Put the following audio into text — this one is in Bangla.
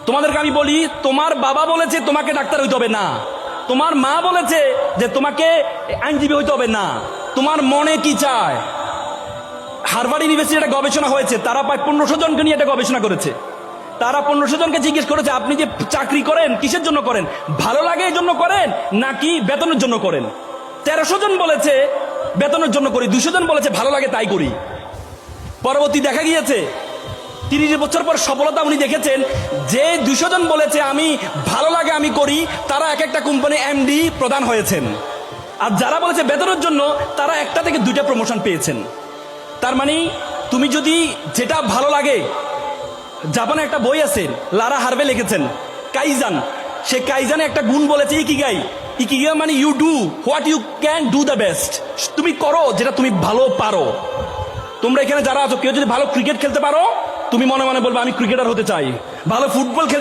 তোমাদেরকে আমি বলি, তোমার বাবা বলেছে তোমাকে ডাক্তার হইতে হবে না, তোমার মা বলেছে যে তোমাকে আইনজীবী হইতে হবে না, তোমার মনে কি চায়? হার্ভার্ড ইউনিভার্সিটি একটা গবেষণা হয়েছে, তারা প্রায় 1500 জনকে নিয়ে একটা গবেষণা করেছে। তারা 1500 জনকে জিজ্ঞেস করেছে, আপনি যে চাকরি করেন কিসের জন্য করেন? ভালো লাগে এই জন্য করেন নাকি বেতনের জন্য করেন? 1300 জন বলেছে বেতনের জন্য করি, 200 জন বলেছে ভালো লাগে তাই করি। পরবর্তী দেখা গিয়েছে 30 বছর পর সফলতা উনি দেখেছেন যে 200 জন বলেছে আমি ভালো লাগে আমি করি, তারা এক একটা কোম্পানি এমডি প্রদান হয়েছেন। আর যারা বলেছে বেতনের জন্য, তারা একটা থেকে 2টা প্রমোশন পেয়েছেন। তার মানে তুমি যদি যেটা ভালো লাগে, জাপানে একটা বই আছে, লারা হার্ভে লিখেছেন কাইজান, সে কাইজানে একটা গুণ বলেছে ইকিগাই। ইকিগাই মানে you do what you can do the best, তুমি করো যেটা তুমি ভালো পারো। তোমরা এখানে যারা আছো, কেউ যদি ভালো ক্রিকেট খেলতে পারো, তুমি মনে মনে বলবে আমি ক্রিকেটার হতে চাই, ভালো ফুটবল খেলতে